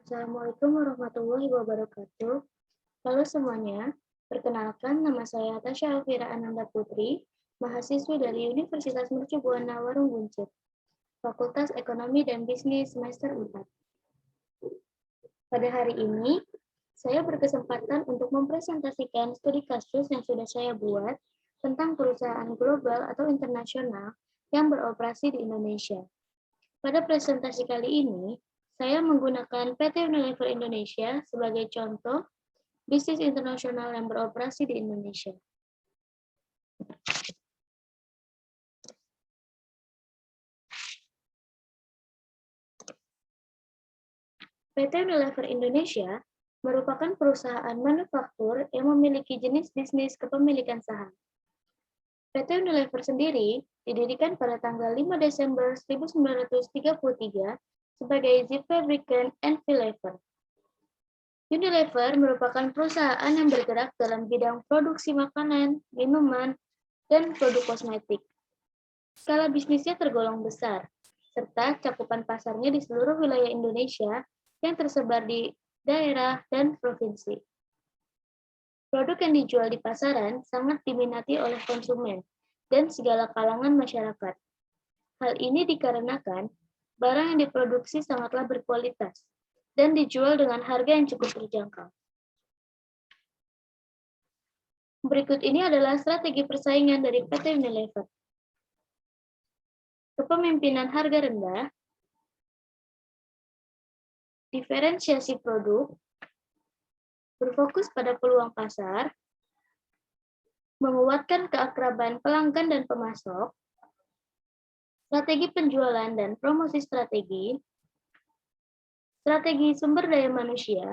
Assalamualaikum warahmatullahi wabarakatuh. Halo semuanya, perkenalkan nama saya Tasya Alfira Ananda Putri, mahasiswi dari Universitas Mercu Buana Warung Buncit, Fakultas Ekonomi dan Bisnis semester 4. Pada hari ini, saya berkesempatan untuk mempresentasikan studi kasus yang sudah saya buat tentang perusahaan global atau internasional yang beroperasi di Indonesia. Pada presentasi kali ini, saya menggunakan PT Unilever Indonesia sebagai contoh bisnis internasional yang beroperasi di Indonesia. PT Unilever Indonesia merupakan perusahaan manufaktur yang memiliki jenis bisnis kepemilikan saham. PT Unilever sendiri didirikan pada tanggal 5 Desember 1933 sebagai The Fabricant and Filever. Unilever merupakan perusahaan yang bergerak dalam bidang produksi makanan, minuman, dan produk kosmetik. Skala bisnisnya tergolong besar, serta cakupan pasarnya di seluruh wilayah Indonesia yang tersebar di daerah dan provinsi. Produk yang dijual di pasaran sangat diminati oleh konsumen dan segala kalangan masyarakat. Hal ini dikarenakan barang yang diproduksi sangatlah berkualitas dan dijual dengan harga yang cukup terjangkau. Berikut ini adalah strategi persaingan dari PT Unilever. Kepemimpinan harga rendah, diferensiasi produk, berfokus pada peluang pasar, menguatkan keakraban pelanggan dan pemasok, strategi penjualan dan promosi strategi sumber daya manusia,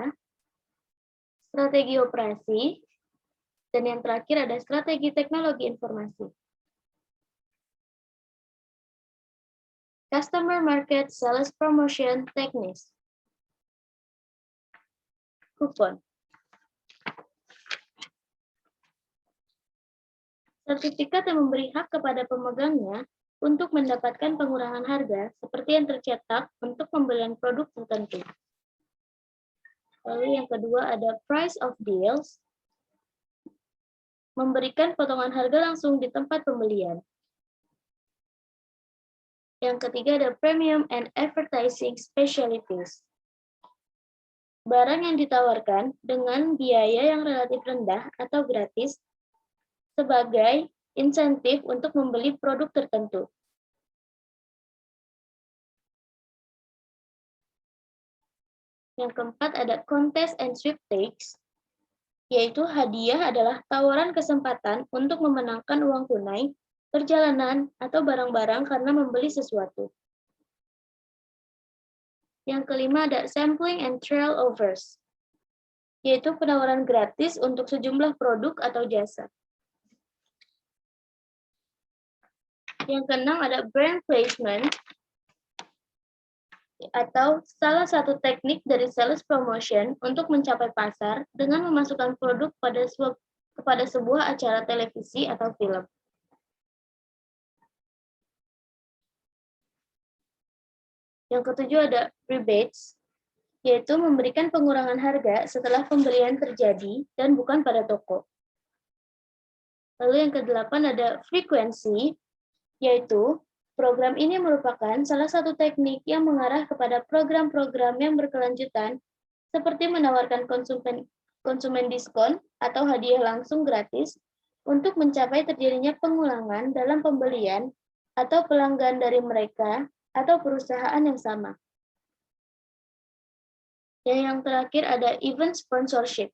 strategi operasi, dan yang terakhir ada strategi teknologi informasi. Customer Market Sales Promotion Techniques. Kupon. Sertifikat yang memberi hak kepada pemegangnya untuk mendapatkan pengurangan harga seperti yang tercetak untuk pembelian produk tertentu. Lalu yang kedua ada Price of Deals, memberikan potongan harga langsung di tempat pembelian. Yang ketiga ada Premium and Advertising Specialties, barang yang ditawarkan dengan biaya yang relatif rendah atau gratis sebagai insentif untuk membeli produk tertentu. Yang keempat ada Contest and Sweepstakes, yaitu hadiah adalah tawaran kesempatan untuk memenangkan uang tunai, perjalanan, atau barang-barang karena membeli sesuatu. Yang kelima ada Sampling and Trial Offers, yaitu penawaran gratis untuk sejumlah produk atau jasa. Yang keenam ada Brand Placement, atau salah satu teknik dari sales promotion untuk mencapai pasar dengan memasukkan produk kepada sebuah acara televisi atau film. Yang ketujuh ada rebates, yaitu memberikan pengurangan harga setelah pembelian terjadi dan bukan pada toko. Lalu yang kedelapan ada frequency, yaitu program ini merupakan salah satu teknik yang mengarah kepada program-program yang berkelanjutan seperti menawarkan konsumen diskon atau hadiah langsung gratis untuk mencapai terjadinya pengulangan dalam pembelian atau pelanggan dari mereka atau perusahaan yang sama. Yang terakhir ada event sponsorship,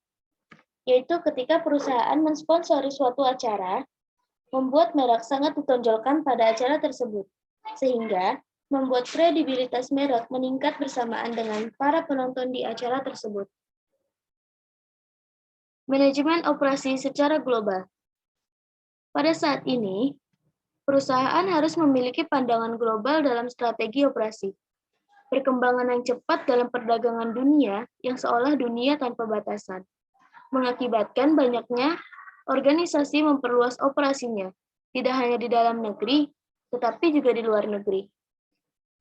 yaitu ketika perusahaan mensponsori suatu acara, membuat merek sangat ditonjolkan pada acara tersebut, sehingga membuat kredibilitas merek meningkat bersamaan dengan para penonton di acara tersebut. Manajemen operasi secara global. Pada saat ini, perusahaan harus memiliki pandangan global dalam strategi operasi. Perkembangan yang cepat dalam perdagangan dunia yang seolah dunia tanpa batasan, mengakibatkan banyaknya organisasi memperluas operasinya, tidak hanya di dalam negeri, tetapi juga di luar negeri.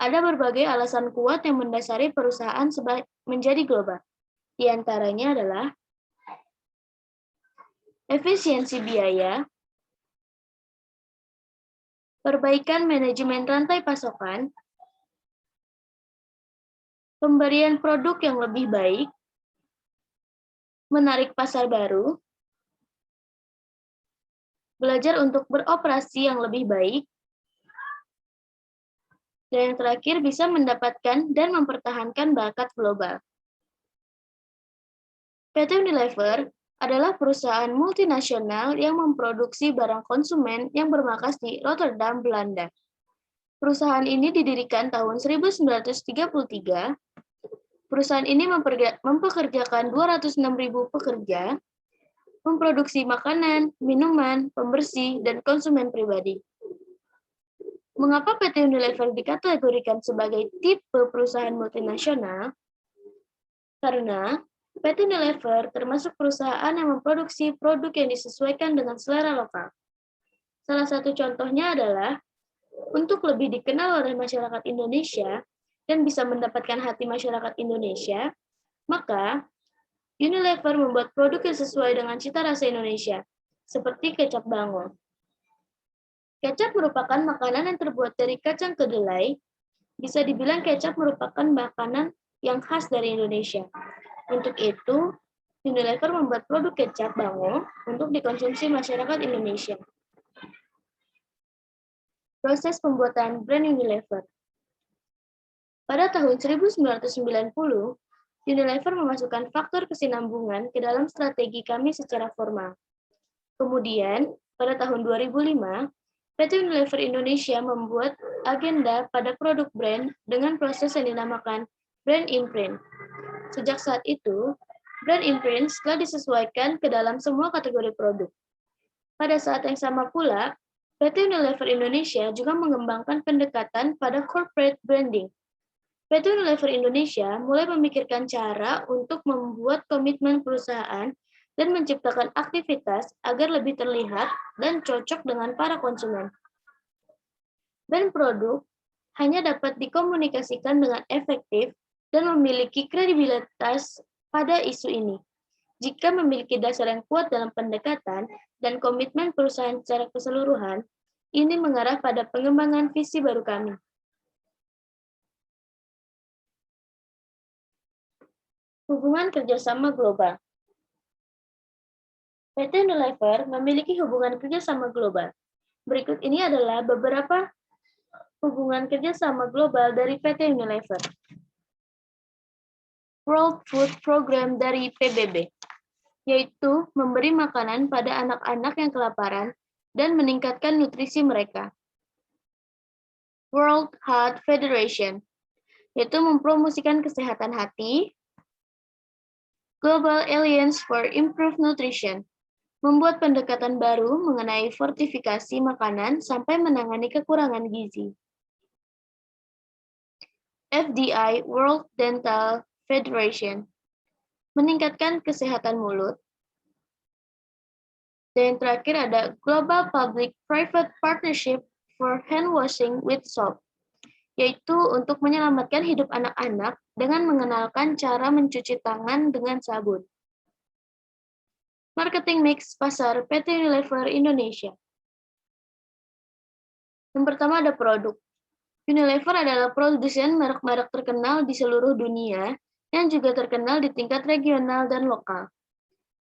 Ada berbagai alasan kuat yang mendasari perusahaan menjadi global. Di antaranya adalah efisiensi biaya, perbaikan manajemen rantai pasokan, pemberian produk yang lebih baik, menarik pasar baru, belajar untuk beroperasi yang lebih baik, dan yang terakhir bisa mendapatkan dan mempertahankan bakat global. PT Unilever adalah perusahaan multinasional yang memproduksi barang konsumen yang bermarkas di Rotterdam, Belanda. Perusahaan ini didirikan tahun 1933. Perusahaan ini mempekerjakan 206.000 pekerja, memproduksi makanan, minuman, pembersih, dan konsumen pribadi. Mengapa PT Unilever dikategorikan sebagai tipe perusahaan multinasional? Karena PT Unilever termasuk perusahaan yang memproduksi produk yang disesuaikan dengan selera lokal. Salah satu contohnya adalah untuk lebih dikenal oleh masyarakat Indonesia dan bisa mendapatkan hati masyarakat Indonesia, maka Unilever membuat produk yang sesuai dengan cita rasa Indonesia, seperti kecap Bango. Kecap merupakan makanan yang terbuat dari kacang kedelai. Bisa dibilang kecap merupakan makanan yang khas dari Indonesia. Untuk itu, Unilever membuat produk kecap Bango untuk dikonsumsi masyarakat Indonesia. Proses pembuatan brand Unilever. Pada tahun 1990, Unilever memasukkan faktor kesinambungan ke dalam strategi kami secara formal. Kemudian, pada tahun 2005, PT Unilever Indonesia membuat agenda pada produk brand dengan proses yang dinamakan brand imprint. Sejak saat itu, brand imprint telah disesuaikan ke dalam semua kategori produk. Pada saat yang sama pula, PT Unilever Indonesia juga mengembangkan pendekatan pada corporate branding. PT Unilever Indonesia mulai memikirkan cara untuk membuat komitmen perusahaan dan menciptakan aktivitas agar lebih terlihat dan cocok dengan para konsumen. Brand produk hanya dapat dikomunikasikan dengan efektif dan memiliki kredibilitas pada isu ini jika memiliki dasar yang kuat dalam pendekatan dan komitmen perusahaan secara keseluruhan. Ini mengarah pada pengembangan visi baru kami. Hubungan kerjasama global. PT Unilever memiliki hubungan kerjasama global. Berikut ini adalah beberapa hubungan kerjasama global dari PT Unilever. World Food Program dari PBB, yaitu memberi makanan pada anak-anak yang kelaparan dan meningkatkan nutrisi mereka. World Heart Federation, yaitu mempromosikan kesehatan hati. Global Alliance for Improved Nutrition, membuat pendekatan baru mengenai fortifikasi makanan sampai menangani kekurangan gizi. FDI, World Dental Federation, meningkatkan kesehatan mulut. Dan yang terakhir ada Global Public-Private Partnership for Hand Washing with Soap, yaitu untuk menyelamatkan hidup anak-anak dengan mengenalkan cara mencuci tangan dengan sabun. Marketing mix pasar PT Unilever Indonesia. Yang pertama ada produk. Unilever adalah produsen merek-merek terkenal di seluruh dunia yang juga terkenal di tingkat regional dan lokal.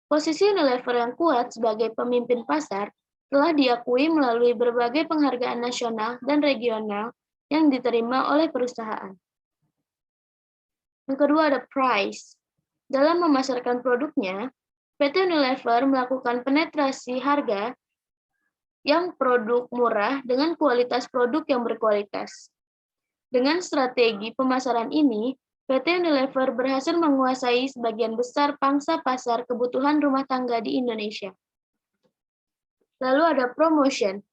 Posisi Unilever yang kuat sebagai pemimpin pasar telah diakui melalui berbagai penghargaan nasional dan regional yang diterima oleh perusahaan. Yang kedua ada price. Dalam memasarkan produknya, PT Unilever melakukan penetrasi harga yang produk murah dengan kualitas produk yang berkualitas. Dengan strategi pemasaran ini, PT Unilever berhasil menguasai sebagian besar pangsa pasar kebutuhan rumah tangga di Indonesia. Lalu ada promotion.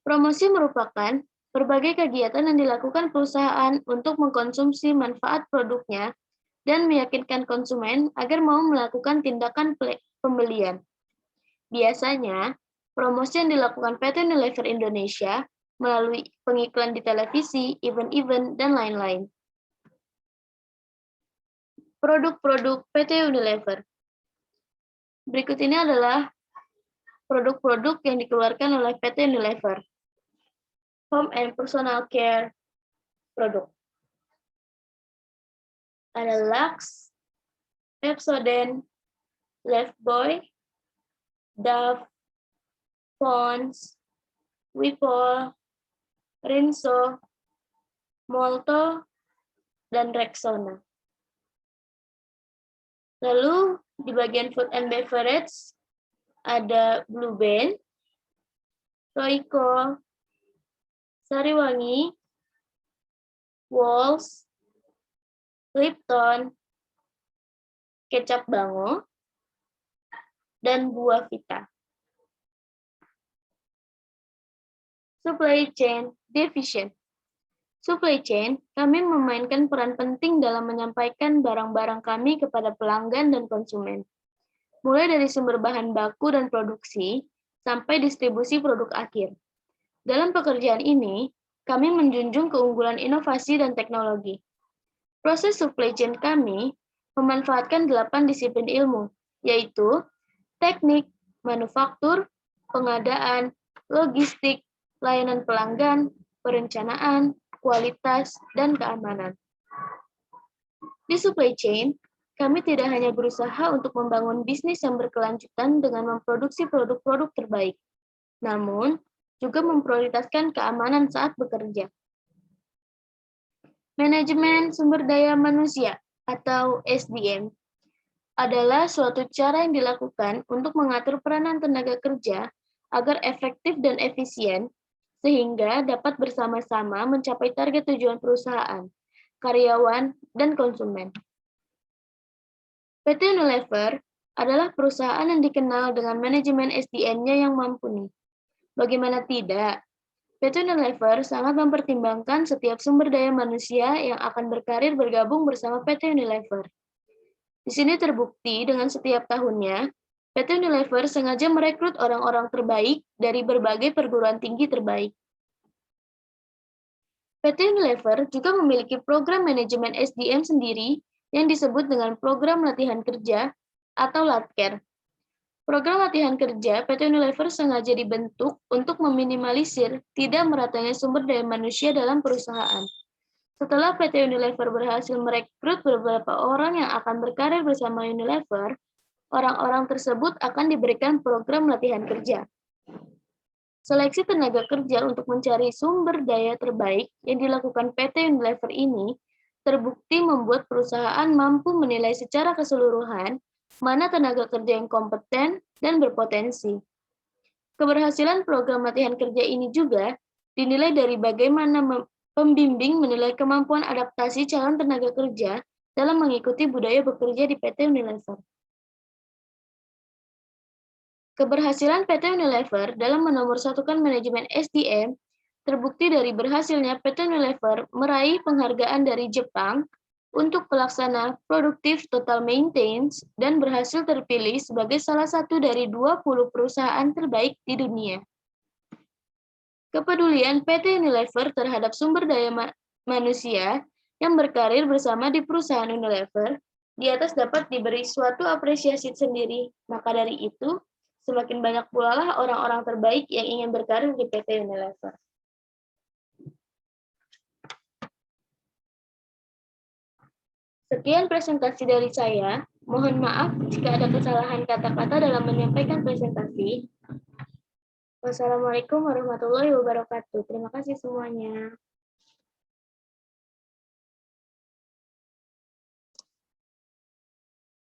Promosi merupakan berbagai kegiatan yang dilakukan perusahaan untuk mengkonsumsi manfaat produknya dan meyakinkan konsumen agar mau melakukan tindakan pembelian. Biasanya, promosi yang dilakukan PT Unilever Indonesia melalui pengiklan di televisi, event-event, dan lain-lain. Produk-produk PT Unilever. Berikut ini adalah produk-produk yang dikeluarkan oleh PT Unilever. Home and Personal Care produk. Ada Lux, Pepsodent, Lifebuoy, Dove, Pond's, Wipol, Rinso, Molto, dan Rexona. Lalu di bagian food and beverage ada Blue Band, Royco, Sariwangi, Walls, Lipton, Kecap Bango, dan Buah Vita. Supply Chain Division. Supply chain, kami memainkan peran penting dalam menyampaikan barang-barang kami kepada pelanggan dan konsumen. Mulai dari sumber bahan baku dan produksi, sampai distribusi produk akhir. Dalam pekerjaan ini, kami menjunjung keunggulan inovasi dan teknologi. Proses supply chain kami memanfaatkan 8 disiplin ilmu, yaitu teknik, manufaktur, pengadaan, logistik, layanan pelanggan, perencanaan, kualitas, dan keamanan. Di supply chain, kami tidak hanya berusaha untuk membangun bisnis yang berkelanjutan dengan memproduksi produk-produk terbaik, namun juga memprioritaskan keamanan saat bekerja. Manajemen sumber daya manusia atau SDM adalah suatu cara yang dilakukan untuk mengatur peranan tenaga kerja agar efektif dan efisien, sehingga dapat bersama-sama mencapai target tujuan perusahaan, karyawan, dan konsumen. PT Unilever adalah perusahaan yang dikenal dengan manajemen SDM-nya yang mumpuni. Bagaimana tidak, PT Unilever sangat mempertimbangkan setiap sumber daya manusia yang akan berkarir bergabung bersama PT Unilever. Di sini terbukti dengan setiap tahunnya, PT Unilever sengaja merekrut orang-orang terbaik dari berbagai perguruan tinggi terbaik. PT Unilever juga memiliki program manajemen SDM sendiri yang disebut dengan Program Latihan Kerja atau LATKER. Program latihan kerja PT Unilever sengaja dibentuk untuk meminimalisir tidak meratanya sumber daya manusia dalam perusahaan. Setelah PT Unilever berhasil merekrut beberapa orang yang akan berkarir bersama Unilever, orang-orang tersebut akan diberikan program latihan kerja. Seleksi tenaga kerja untuk mencari sumber daya terbaik yang dilakukan PT Unilever ini terbukti membuat perusahaan mampu menilai secara keseluruhan mana tenaga kerja yang kompeten dan berpotensi. Keberhasilan program latihan kerja ini juga dinilai dari bagaimana pembimbing menilai kemampuan adaptasi calon tenaga kerja dalam mengikuti budaya bekerja di PT Unilever. Keberhasilan PT Unilever dalam menomorsatukan manajemen SDM terbukti dari berhasilnya PT Unilever meraih penghargaan dari Jepang untuk pelaksana produktif total maintenance dan berhasil terpilih sebagai salah satu dari 20 perusahaan terbaik di dunia. Kepedulian PT Unilever terhadap sumber daya manusia yang berkarir bersama di perusahaan Unilever di atas dapat diberi suatu apresiasi sendiri. Maka dari itu, semakin banyak pula lah orang-orang terbaik yang ingin berkarir di PT Unilever. Sekian presentasi dari saya. Mohon maaf jika ada kesalahan kata-kata dalam menyampaikan presentasi. Wassalamualaikum warahmatullahi wabarakatuh. Terima kasih semuanya.